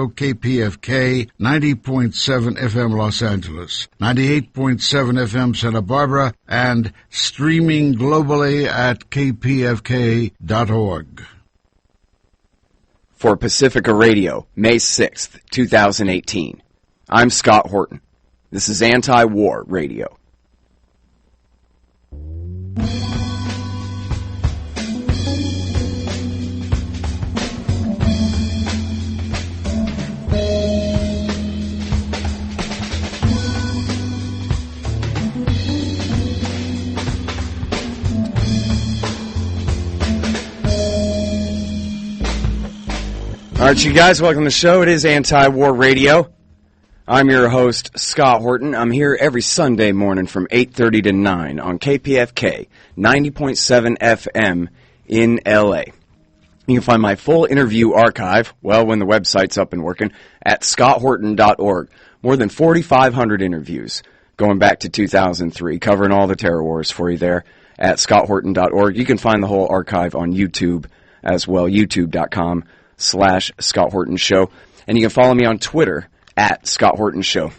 KPFK 90.7 FM Los Angeles, 98.7 FM Santa Barbara, and streaming globally at kpfk.org. For Pacifica Radio, May 6th, 2018. I'm Scott Horton. This is Anti-War Radio. All right, you guys, welcome to the show. It is Anti-War Radio. I'm your host, Scott Horton. I'm here every Sunday morning from 8:30 to 9 on KPFK 90.7 FM in LA. You can find my full interview archive, well, when the website's up and working, at scotthorton.org. More than 4,500 interviews going back to 2003, covering all the terror wars for you there at scotthorton.org. You can find the whole archive on YouTube as well, youtube.com/Scott Horton Show. And you can follow me on Twitter at Scott Horton Show.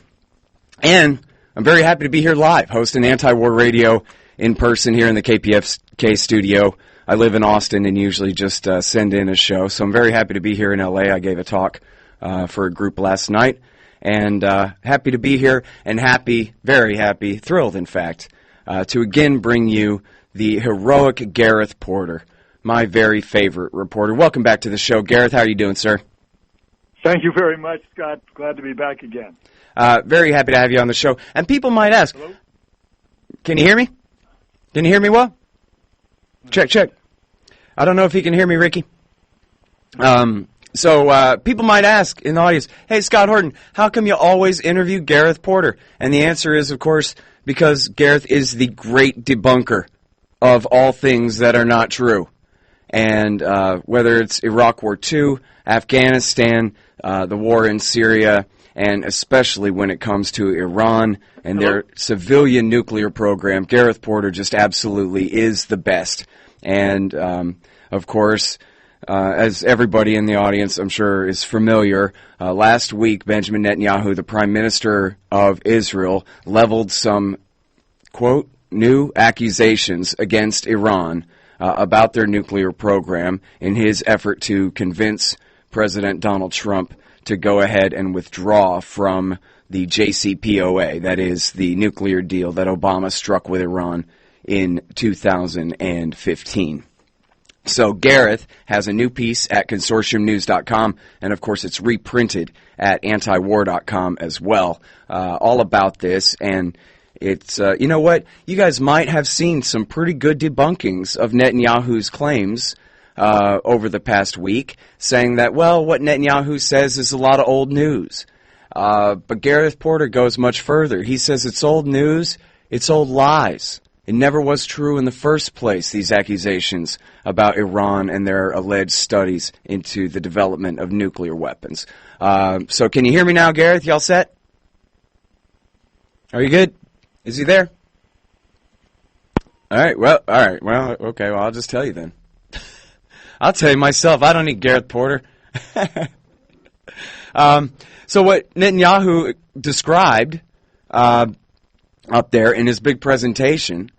And I'm very happy to be here live, hosting Anti-War Radio in person here in the KPFK studio. I live in Austin and usually just send in a show, so I'm very happy to be here in LA. I gave a talk for a group last night, and happy to be here, and happy, very happy, thrilled in fact, to again bring you the heroic Gareth Porter, my very favorite reporter. Welcome back to the show. Gareth, how are you doing, sir? Thank you very much, Scott. Glad to be back again. Very happy to have you on the show. And people might ask, hello? Can you hear me? Can you hear me well? Check, check. I don't know if you can hear me, Ricky. So people might ask in the audience, hey, Scott Horton, how come you always interview Gareth Porter? And the answer is, of course, because Gareth is the great debunker of all things that are not true. And whether it's Iraq War II, Afghanistan, the war in Syria, and especially when it comes to Iran and their civilian nuclear program, Gareth Porter just absolutely is the best. And, of course, as everybody in the audience, I'm sure, is familiar, last week Benjamin Netanyahu, the Prime Minister of Israel, leveled some, quote, new accusations against Iran about their nuclear program in his effort to convince President Donald Trump to go ahead and withdraw from the JCPOA, that is the nuclear deal that Obama struck with Iran in 2015. So Gareth has a new piece at consortiumnews.com, and of course it's reprinted at antiwar.com as well, all about this. And it's, you know what, you guys might have seen some pretty good debunkings of Netanyahu's claims over the past week, saying that, well, what Netanyahu says is a lot of old news. But Gareth Porter goes much further. He says it's old news, it's old lies. It never was true in the first place, these accusations about Iran and their alleged studies into the development of nuclear weapons. So can you hear me now, Gareth? Y'all set? Are you good? Is he there? All right, well, okay, well, I'll just tell you then. I'll tell you myself, I don't need Gareth Porter. So what Netanyahu described up there in his big presentation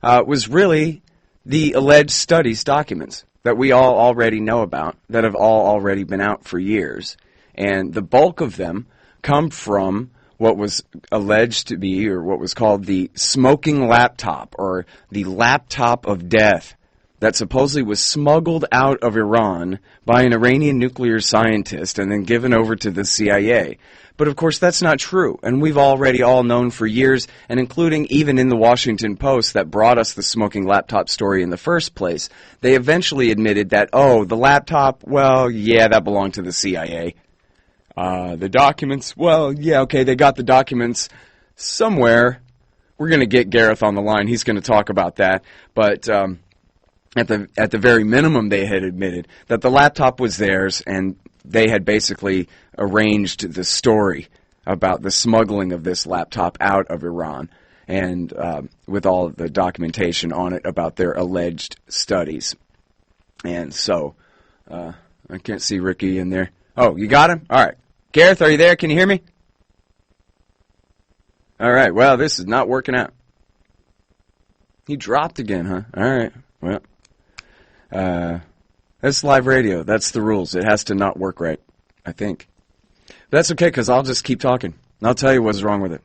was really the alleged studies documents that we all already know about, that have all already been out for years. And the bulk of them come from what was alleged to be, or what was called the smoking laptop, or the laptop of death, that supposedly was smuggled out of Iran by an Iranian nuclear scientist and then given over to the CIA. But of course that's not true, and we've already all known for years, and including even in the Washington Post that brought us the smoking laptop story in the first place, they eventually admitted that, oh, the laptop, well, yeah, that belonged to the CIA. The documents, well, yeah, okay, they got the documents somewhere. We're going to get Gareth on the line. He's going to talk about that. But at the very minimum, they had admitted that the laptop was theirs, and they had basically arranged the story about the smuggling of this laptop out of Iran, and with all of the documentation on it about their alleged studies. And so, I can't see Ricky in there. Oh, you got him? All right. Gareth, are you there? Can you hear me? All right, well, this is not working out. He dropped again, huh? All right, well, that's live radio. That's the rules. It has to not work right, I think. But that's okay, because I'll just keep talking. And I'll tell you what's wrong with it.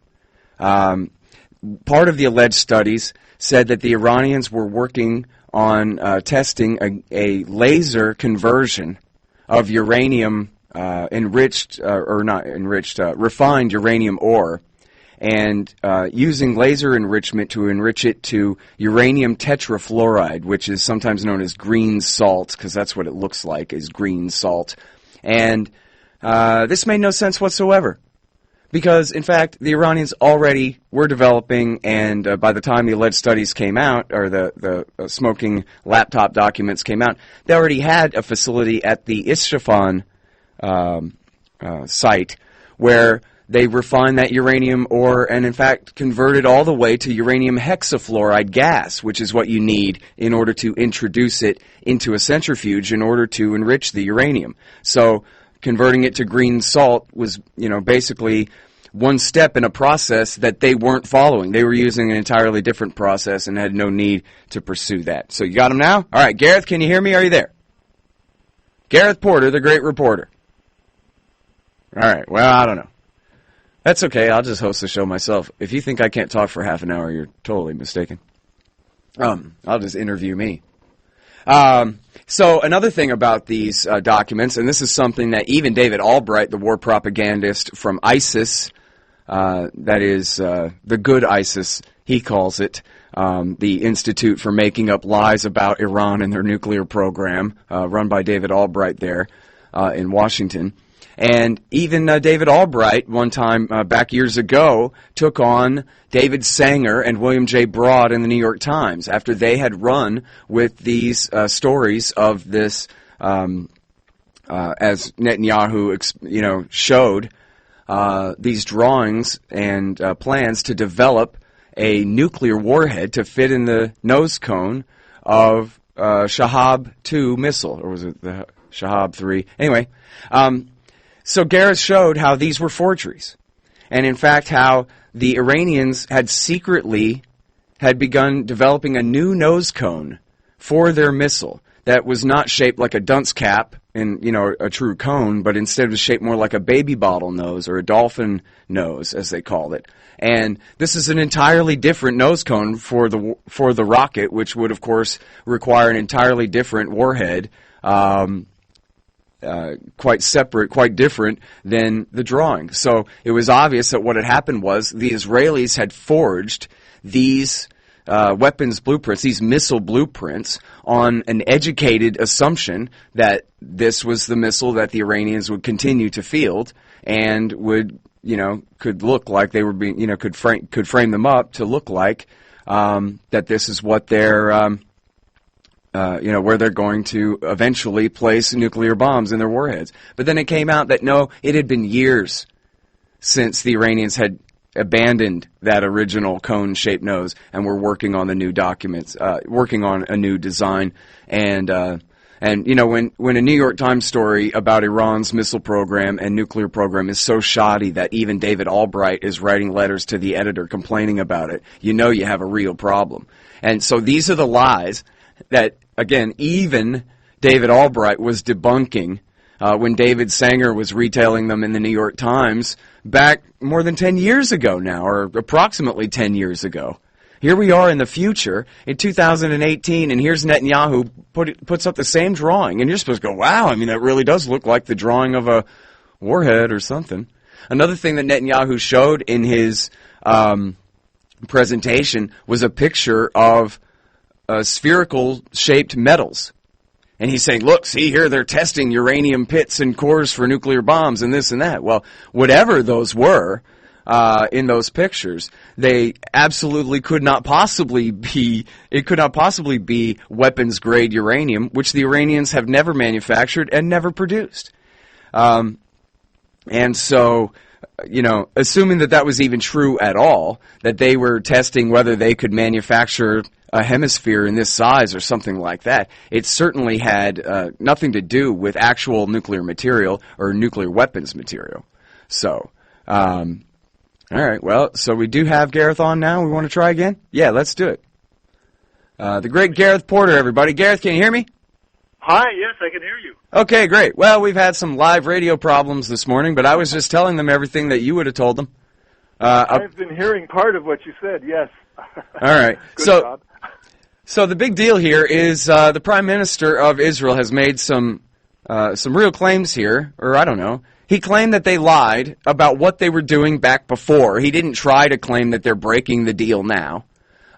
Part of the alleged studies said that the Iranians were working on testing a laser conversion of uranium refined uranium ore, and using laser enrichment to enrich it to uranium tetrafluoride, which is sometimes known as green salt, because that's what it looks like, is green salt. And this made no sense whatsoever, because, in fact, the Iranians already were developing, and by the time the alleged studies came out, or the smoking laptop documents came out, they already had a facility at the Isfahan site where they refined that uranium ore and, in fact, converted all the way to uranium hexafluoride gas, which is what you need in order to introduce it into a centrifuge in order to enrich the uranium. So converting it to green salt was, basically one step in a process that they weren't following. They were using an entirely different process and had no need to pursue that. So you got him now? All right, Gareth, can you hear me? Are you there? Gareth Porter, the great reporter. All right, well, I don't know. That's okay. I'll just host the show myself. If you think I can't talk for half an hour, you're totally mistaken. I'll just interview me. So another thing about these documents, and this is something that even David Albright, the war propagandist from ISIS, that is the good ISIS, he calls it, the Institute for Making Up Lies About Iran and Their Nuclear Program, run by David Albright there in Washington. And even David Albright, one time back years ago, took on David Sanger and William J. Broad in the New York Times after they had run with these stories of this, as Netanyahu, showed these drawings and plans to develop a nuclear warhead to fit in the nose cone of Shahab-2 missile, or was it the Shahab-3? Anyway. So Gareth showed how these were forgeries, and in fact how the Iranians had begun developing a new nose cone for their missile that was not shaped like a dunce cap in, a true cone, but instead was shaped more like a baby bottle nose or a dolphin nose, as they called it. And this is an entirely different nose cone for the rocket, which would, of course, require an entirely different warhead. Quite separate, quite different than the drawing. So it was obvious that what had happened was the Israelis had forged these weapons blueprints, these missile blueprints, on an educated assumption that this was the missile that the Iranians would continue to field and would, could look like they were being, could frame them up to look like that this is what they're where they're going to eventually place nuclear bombs in their warheads. But then it came out that no, it had been years since the Iranians had abandoned that original cone-shaped nose and were working on the new documents, working on a new design. And when a New York Times story about Iran's missile program and nuclear program is so shoddy that even David Albright is writing letters to the editor complaining about it, you have a real problem. And so these are the lies that, again, even David Albright was debunking when David Sanger was retailing them in the New York Times back more than 10 years ago now, or approximately 10 years ago. Here we are in the future, in 2018, and here's Netanyahu puts up the same drawing, and you're supposed to go, wow, that really does look like the drawing of a warhead or something. Another thing that Netanyahu showed in his presentation was a picture of spherical-shaped metals. And he's saying, look, see here, they're testing uranium pits and cores for nuclear bombs and this and that. Well, whatever those were in those pictures, they absolutely could not possibly be weapons-grade uranium, which the Iranians have never manufactured and never produced. And so, assuming that was even true at all, that they were testing whether they could manufacture a hemisphere in this size or something like that, it certainly had nothing to do with actual nuclear material or nuclear weapons material. So, all right, well, so we do have Gareth on now. We want to try again? Yeah, let's do it. The great Gareth Porter, everybody. Gareth, can you hear me? Hi, yes, I can hear you. Okay, great. Well, we've had some live radio problems this morning, but I was just telling them everything that you would have told them. I've been hearing part of what you said, yes. All right. Good job. So the big deal here is the Prime Minister of Israel has made some real claims here, or I don't know. He claimed that they lied about what they were doing back before. He didn't try to claim that they're breaking the deal now.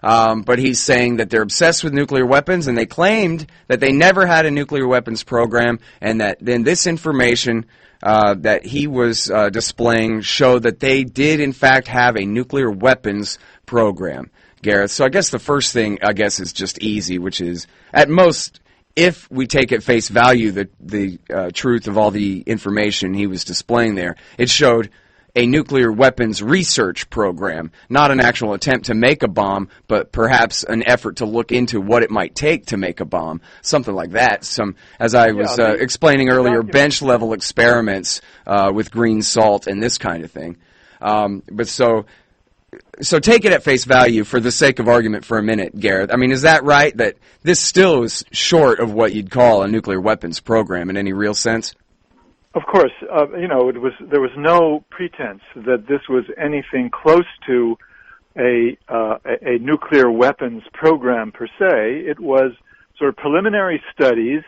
But he's saying that they're obsessed with nuclear weapons, and they claimed that they never had a nuclear weapons program, and that then this information that he was displaying showed that they did, in fact, have a nuclear weapons program, Gareth. So I guess the first thing, is just easy, which is, at most, if we take at face value the truth of all the information he was displaying there, it showed a nuclear weapons research program, not an actual attempt to make a bomb, but perhaps an effort to look into what it might take to make a bomb, something like that. As I was explaining earlier, bench-level experiments with green salt and this kind of thing. So take it at face value for the sake of argument for a minute, Gareth. I mean, is that right, that this still is short of what you'd call a nuclear weapons program in any real sense? Of course, there was no pretense that this was anything close to a nuclear weapons program per se. It was sort of preliminary studies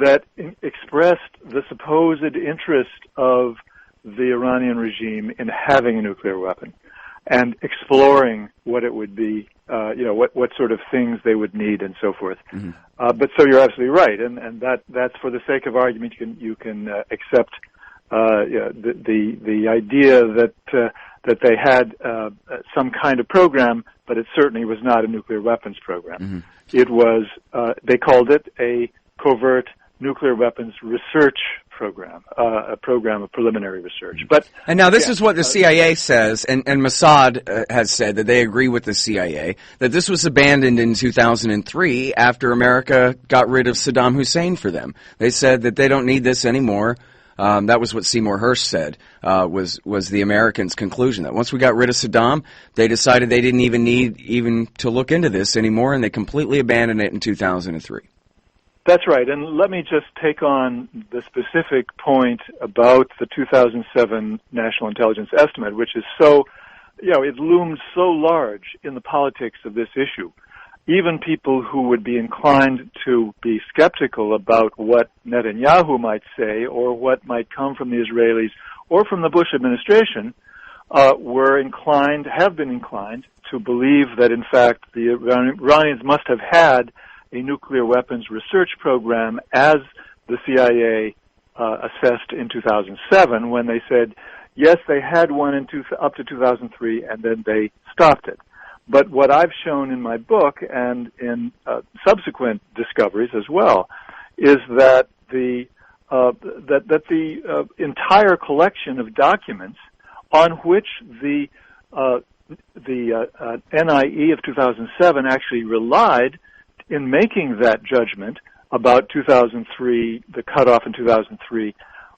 that expressed the supposed interest of the Iranian regime in having a nuclear weapon and exploring what it would be, what sort of things they would need and so forth. Mm-hmm. But so you're absolutely right, and that's for the sake of argument you can accept the idea that they had some kind of program, but it certainly was not a nuclear weapons program. Mm-hmm. It was they called it a covert nuclear weapons research program, a program of preliminary research. And now this is what the CIA says, and Mossad has said that they agree with the CIA, that this was abandoned in 2003 after America got rid of Saddam Hussein for them. They said that they don't need this anymore. That was what Seymour Hersh said, was the Americans' conclusion, that once we got rid of Saddam, they decided they didn't even need to look into this anymore, and they completely abandoned it in 2003. That's right, and let me just take on the specific point about the 2007 National Intelligence Estimate, which is so, it looms so large in the politics of this issue. Even people who would be inclined to be skeptical about what Netanyahu might say or what might come from the Israelis or from the Bush administration have been inclined to believe that, in fact, the Iranians must have had a nuclear weapons research program, as the CIA assessed in 2007, when they said, yes, they had one up to 2003, and then they stopped it. But what I've shown in my book and in subsequent discoveries as well is that the entire collection of documents on which the NIE of 2007 actually relied in making that judgment about 2003, the cutoff in 2003,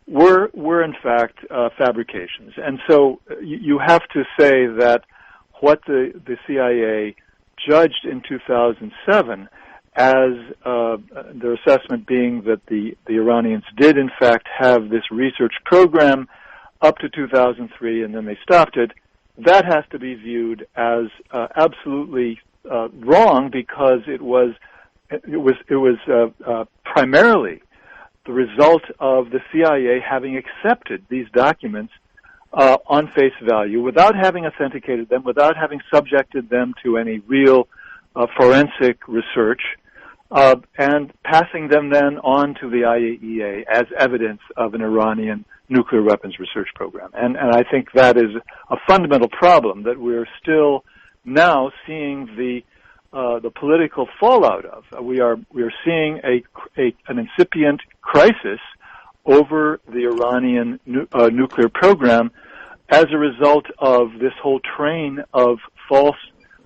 were in fact fabrications. And so you have to say that what the CIA judged in 2007 as their assessment being that the Iranians did in fact have this research program up to 2003 and then they stopped it, that has to be viewed as absolutely wrong, because it was primarily the result of the CIA having accepted these documents on face value without having authenticated them, without having subjected them to any real forensic research, and passing them then on to the IAEA as evidence of an Iranian nuclear weapons research program. And I think that is a fundamental problem that we're still now seeing the political fallout of. We are seeing an incipient crisis over the Iranian nuclear program as a result of this whole train of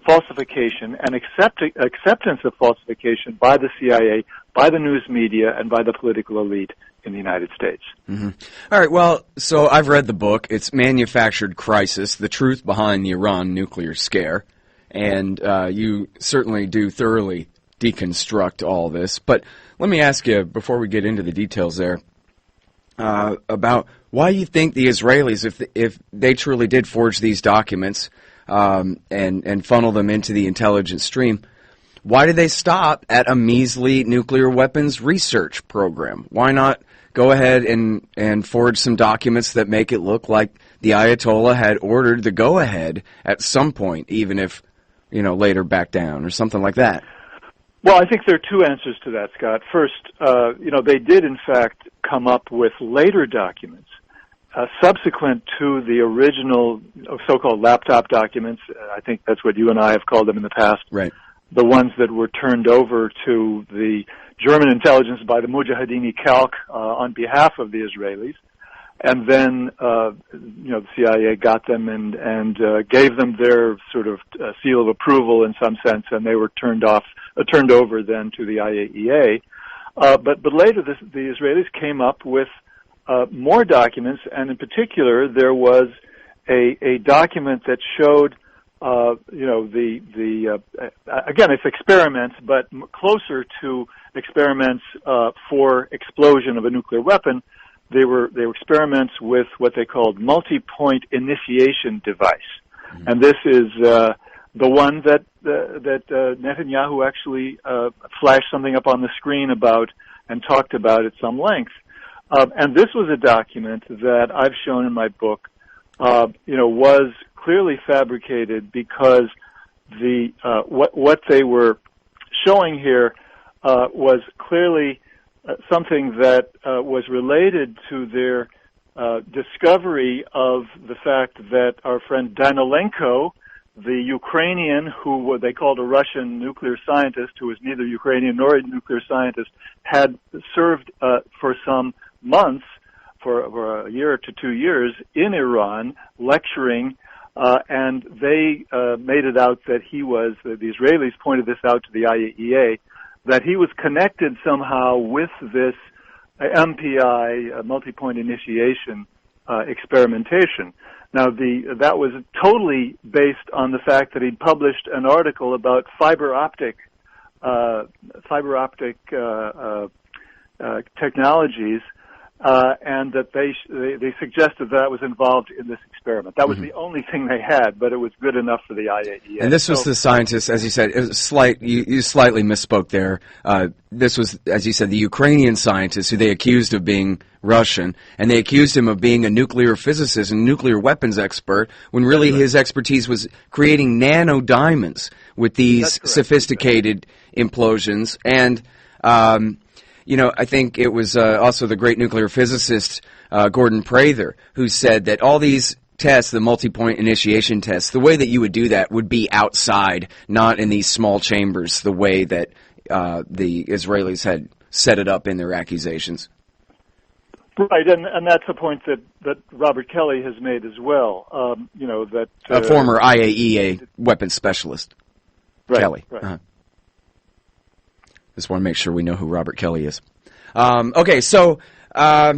falsification and acceptance of falsification by the CIA, by the news media, and by the political elite in the United States. Mm-hmm. All right, well, so I've read the book. It's Manufactured Crisis, The Truth Behind the Iran Nuclear Scare, and you certainly do thoroughly deconstruct all this. But let me ask you, before we get into the details there, about why you think the Israelis, if they truly did forge these documents and funnel them into the intelligence stream, why did they stop at a measly nuclear weapons research program? Why not go ahead and forge some documents that make it look like the Ayatollah had ordered the go-ahead at some point, even if, later back down or something like that? Well, I think there are two answers to that, Scott. First, they did, in fact, come up with later documents subsequent to the original so-called laptop documents. I think that's what you and I have called them in the past. Right. The ones that were turned over to the German intelligence by the Mujahideen Khalq on behalf of the Israelis. And then, the CIA got them and gave them their sort of seal of approval in some sense, and they were turned over then to the IAEA. But later, the Israelis came up with more documents, and in particular, there was a document that showed, again, it's experiments, but closer to experiments for explosion of a nuclear weapon. They were experiments with what they called multi-point initiation device, and this is the one that Netanyahu actually flashed something up on the screen about and talked about at some length. And this was a document that I've shown in my book, was clearly fabricated because what they were showing here was clearly something that was related to their discovery of the fact that our friend Danilenko, the Ukrainian who they called a Russian nuclear scientist, who was neither Ukrainian nor a nuclear scientist, had served for some months, for a year to 2 years, in Iran, lecturing, and they made it out that the Israelis pointed this out to the IAEA, that he was connected somehow with this MPI, multi-point initiation experimentation. Now, that was totally based on the fact that he'd published an article about fiber optic technologies, and that they suggested that was involved in this experiment. That was the only thing they had, but it was good enough for the IAEA. And this was the scientist, as you said, it was you slightly misspoke there. This was, as you said, the Ukrainian scientist who they accused of being Russian, and they accused him of being a nuclear physicist and nuclear weapons expert, when really his expertise was creating nanodiamonds with these sophisticated implosions. And I think it was also the great nuclear physicist Gordon Prather who said that all these tests, the multi-point initiation tests, the way that you would do that would be outside, not in these small chambers, the way that the Israelis had set it up in their accusations. Right, and that's a point that Robert Kelly has made as well. That a former IAEA weapons specialist, Kelly. Right. Uh-huh. Just want to make sure we know who Robert Kelly is. Okay, so now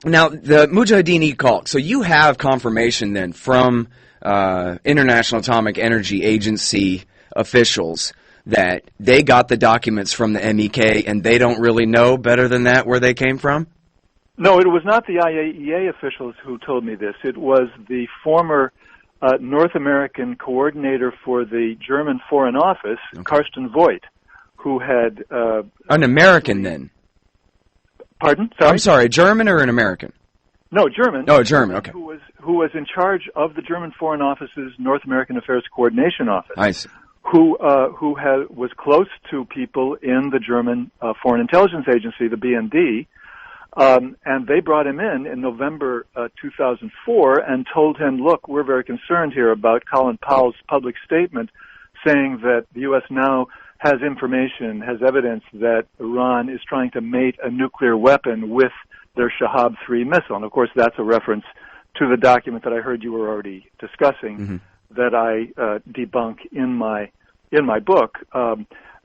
the Mujahideen Khalq. So you have confirmation then from International Atomic Energy Agency officials that they got the documents from the MEK, and they don't really know better than that where they came from? No, it was not the IAEA officials who told me this. It was the former North American coordinator for the German Foreign Office, Karsten Voigt, who had... an American, then? Pardon? Sorry? I'm sorry, German or an American? No, German. Oh, German, okay. Who was in charge of the German Foreign Office's North American Affairs Coordination Office. I see. Who was close to people in the German Foreign Intelligence Agency, the BND, and they brought him in November 2004 and told him, look, we're very concerned here about Colin Powell's public statement saying that the U.S. now has information, has evidence that Iran is trying to mate a nuclear weapon with their Shahab-3 missile. And, of course, that's a reference to the document that I heard you were already discussing that I debunk in my book.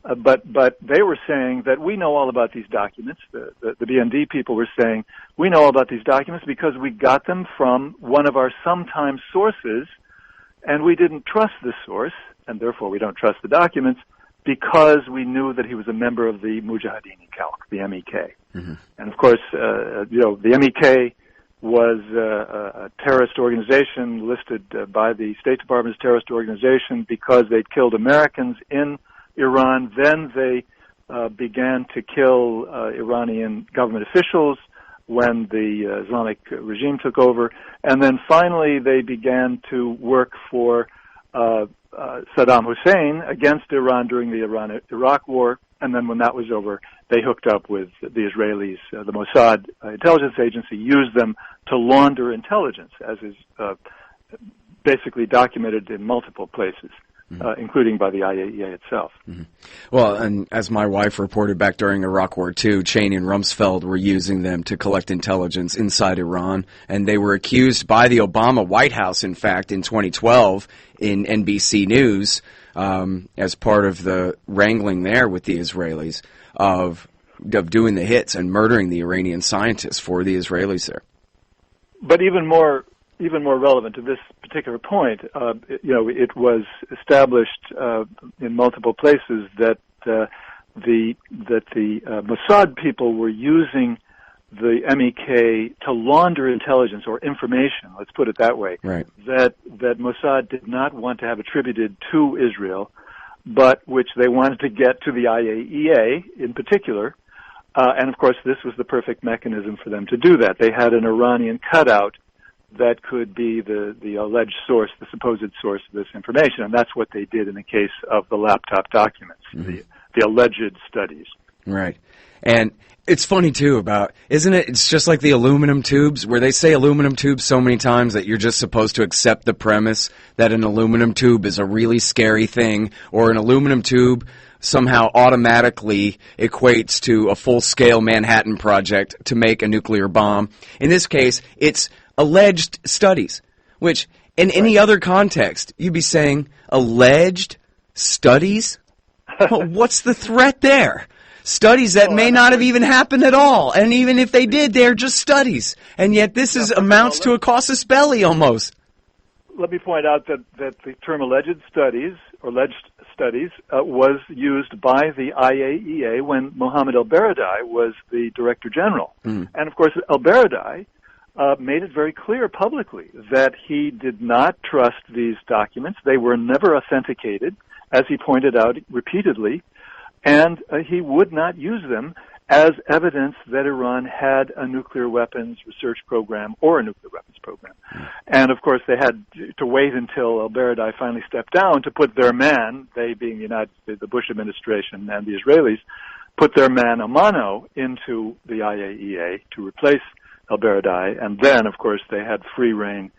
But they were saying that we know all about these documents. The BND people were saying, we know all about these documents because we got them from one of our sometimes sources, and we didn't trust this source, and therefore we don't trust the documents, because we knew that he was a member of the Mujahideen Khalq, the MEK. Mm-hmm. And of course, the MEK was a terrorist organization listed by the State Department as a terrorist organization because they'd killed Americans in Iran. Then they began to kill Iranian government officials when the Islamic regime took over. And then finally they began to work for Saddam Hussein against Iran during the Iran-Iraq war. And then when that was over, they hooked up with the Israelis. The Mossad intelligence agency used them to launder intelligence, as is basically documented in multiple places. Including by the IAEA itself. Mm-hmm. Well, and as my wife reported back during Iraq War II, Cheney and Rumsfeld were using them to collect intelligence inside Iran, and they were accused by the Obama White House, in fact, in 2012 in NBC News, as part of the wrangling there with the Israelis, of doing the hits and murdering the Iranian scientists for the Israelis there. But even more relevant to this particular point, it was established in multiple places that the Mossad people were using the MEK to launder intelligence or information. Let's put it that way. Right. That Mossad did not want to have attributed to Israel, but which they wanted to get to the IAEA in particular. And of course, this was the perfect mechanism for them to do that. They had an Iranian cutout that could be the alleged source, the supposed source of this information. And that's what they did in the case of the laptop documents, mm-hmm. the alleged studies. Right. And it's funny, too, isn't it? It's just like the aluminum tubes, where they say aluminum tubes so many times that you're just supposed to accept the premise that an aluminum tube is a really scary thing, or an aluminum tube somehow automatically equates to a full-scale Manhattan Project to make a nuclear bomb. In this case, it's alleged studies, which in any other context, you'd be saying, alleged studies? Well, what's the threat there? Studies that may not have even happened at all, and even if they did, they're just studies. And yet this amounts to a casus belli almost. Let me point out that the term alleged studies was used by the IAEA when Mohammed El-Baradei was the Director General. Mm. And of course, El-Baradei made it very clear publicly that he did not trust these documents. They were never authenticated, as he pointed out repeatedly, and he would not use them as evidence that Iran had a nuclear weapons research program or a nuclear weapons program. And of course, they had to wait until El-Baradei finally stepped down to put their man, they being the United States, the Bush administration and the Israelis, put their man Amano into the IAEA to replace El-Baradei, and then, of course, they had free rein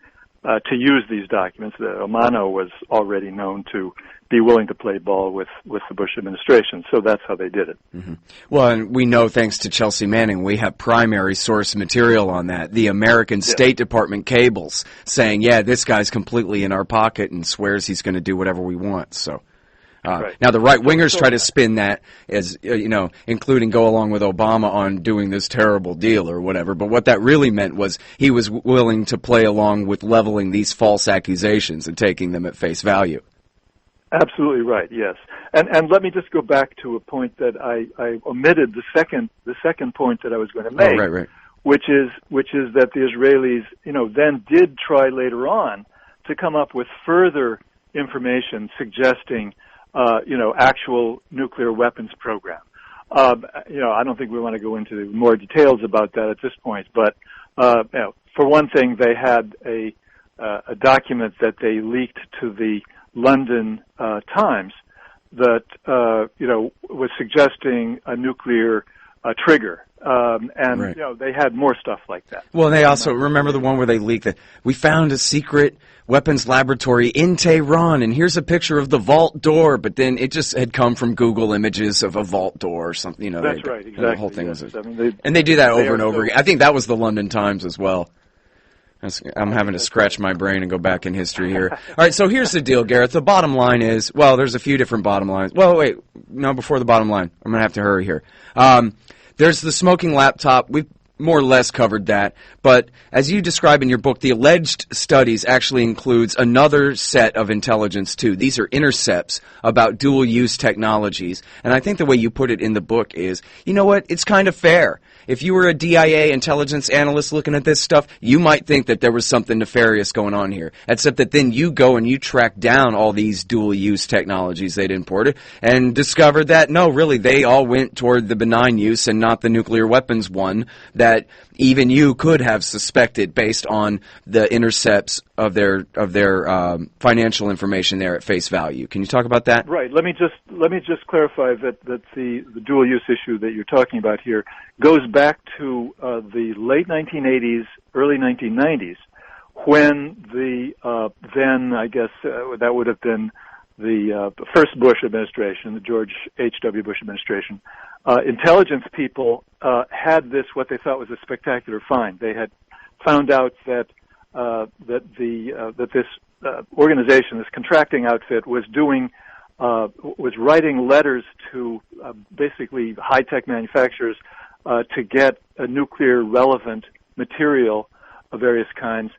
to use these documents. Amano was already known to be willing to play ball with the Bush administration, so that's how they did it. Mm-hmm. Well, and we know, thanks to Chelsea Manning, we have primary source material on that. The American State Department cables saying, yeah, this guy's completely in our pocket and swears he's going to do whatever we want, so... Right. Now, the right-wingers try to spin that as, including go along with Obama on doing this terrible deal or whatever. But what that really meant was he was willing to play along with leveling these false accusations and taking them at face value. Absolutely right, yes. And let me just go back to a point that I omitted, the second point that I was going to make. Oh, right. Which is that the Israelis, then did try later on to come up with further information suggesting actual nuclear weapons program. I don't think we want to go into more details about that at this point, but, for one thing, they had a document that they leaked to the London Times that, was suggesting a nuclear trigger. And, right. They had more stuff like that. Well, they also, remember the one where they leaked that we found a secret weapons laboratory in Tehran, and here's a picture of the vault door, but then it just had come from Google Images of a vault door or something, That's right, exactly. The whole thing yes. was, I mean, and they do that over and over again. I think that was the London Times as well. I'm having to scratch my brain and go back in history here. All right, so here's the deal, Gareth. The bottom line is, well, there's a few different bottom lines. Well, wait, no, before the bottom line. I'm going to have to hurry here. There's the smoking laptop. We've more or less covered that. But as you describe in your book, the alleged studies actually includes another set of intelligence, too. These are intercepts about dual-use technologies. And I think the way you put it in the book is, you know what, it's kind of fair. If you were a DIA intelligence analyst looking at this stuff, you might think that there was something nefarious going on here. Except that then you go and you track down all these dual-use technologies they'd imported and discovered that, no, really, they all went toward the benign use and not the nuclear weapons one that even you could have suspected based on the intercepts of their financial information there at face value. Can you talk about that? Right. Let me just clarify that the dual use issue that you're talking about here goes back to the late 1980s, early 1990s, when the then I guess that would have been the first Bush administration, the George H.W. Bush administration. Intelligence people had this, what they thought was a spectacular find. They had found out that this organization, this contracting outfit, was writing letters to basically high-tech manufacturers to get a nuclear relevant material of various kinds.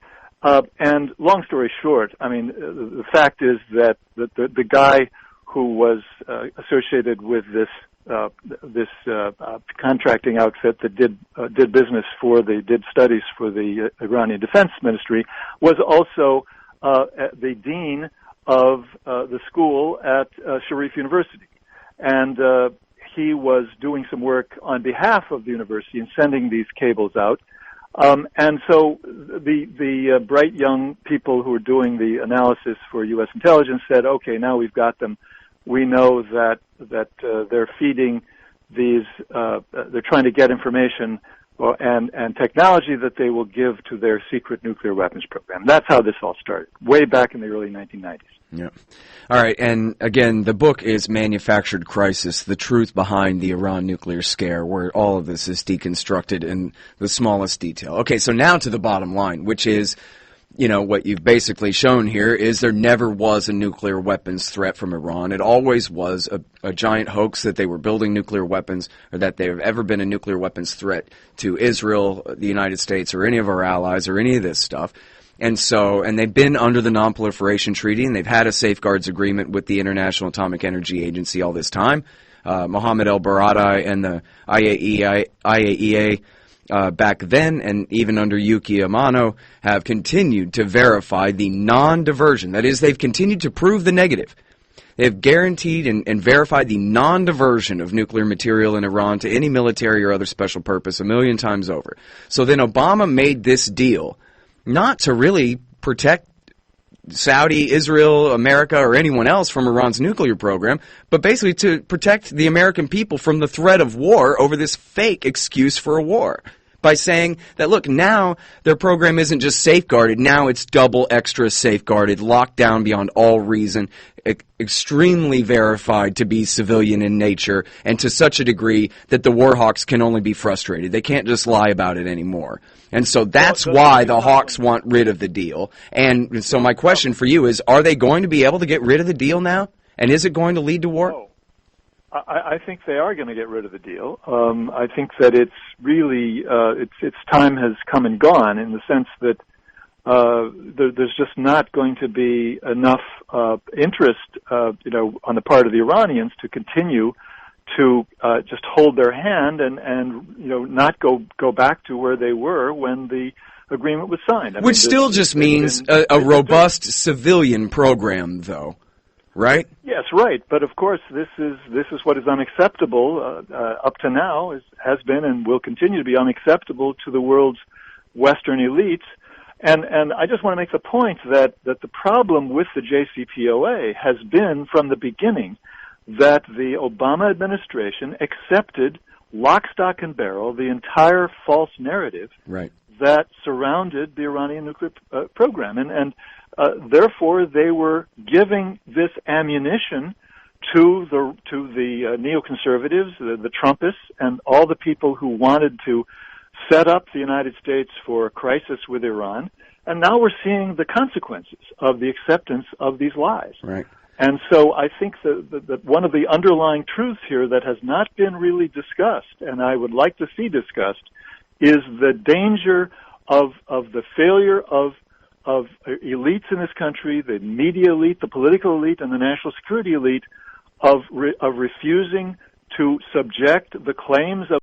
And long story short, I mean, the fact is that the guy who was associated with this contracting outfit that did studies for the Iranian Defense Ministry was also the dean of the school at Sharif University, and he was doing some work on behalf of the university and sending these cables out. And so the bright young people who were doing the analysis for U.S. intelligence said, okay, now we've got them. We know that they're feeding these, they're trying to get information and technology that they will give to their secret nuclear weapons program. That's how this all started, way back in the early 1990s. Yeah. All right, and again, the book is Manufactured Crisis, The Truth Behind the Iran Nuclear Scare, where all of this is deconstructed in the smallest detail. Okay, so now to the bottom line, which is, you know, what you've basically shown here is there never was a nuclear weapons threat from Iran. It always was a giant hoax that they were building nuclear weapons, or that there have ever been a nuclear weapons threat to Israel, the United States, or any of our allies, or any of this stuff. And they've been under the Non-Proliferation Treaty, and they've had a safeguards agreement with the International Atomic Energy Agency all this time. Mohammed El-Baradei and the IAEA back then, and even under Yuki Amano, have continued to verify the non-diversion. That is, they've continued to prove the negative. They've guaranteed and verified the non-diversion of nuclear material in Iran to any military or other special purpose 1,000,000 times over. So then Obama made this deal not to really protect Saudi, Israel, America, or anyone else from Iran's nuclear program, but basically to protect the American people from the threat of war over this fake excuse for a war. By saying that, look, now their program isn't just safeguarded, now it's double extra safeguarded, locked down beyond all reason, extremely verified to be civilian in nature, and to such a degree that the war hawks can only be frustrated. They can't just lie about it anymore. And so that's why the hawks want rid of the deal. And so my question for you is, are they going to be able to get rid of the deal now? And is it going to lead to war? No. I think they are going to get rid of the deal. I think that it's really its time has come and gone, in the sense that there's just not going to be enough interest, on the part of the Iranians to continue to just hold their hand and not go back to where they were when the agreement was signed. Which still just means a robust civilian program, though. Right? Yes, right. But of course, this is what is unacceptable up to now, has been and will continue to be unacceptable to the world's Western elites. And I just want to make the point that the problem with the JCPOA has been from the beginning that the Obama administration accepted lock, stock, and barrel the entire false narrative that surrounded the Iranian nuclear program, and therefore they were giving this ammunition to the neoconservatives, the Trumpists, and all the people who wanted to set up the United States for a crisis with Iran. And now we're seeing the consequences of the acceptance of these lies. Right. And so I think that one of the underlying truths here that has not been really discussed, and I would like to see discussed, is the danger of the failure of elites in this country, the media elite, the political elite, and the national security elite, of refusing to subject the claims of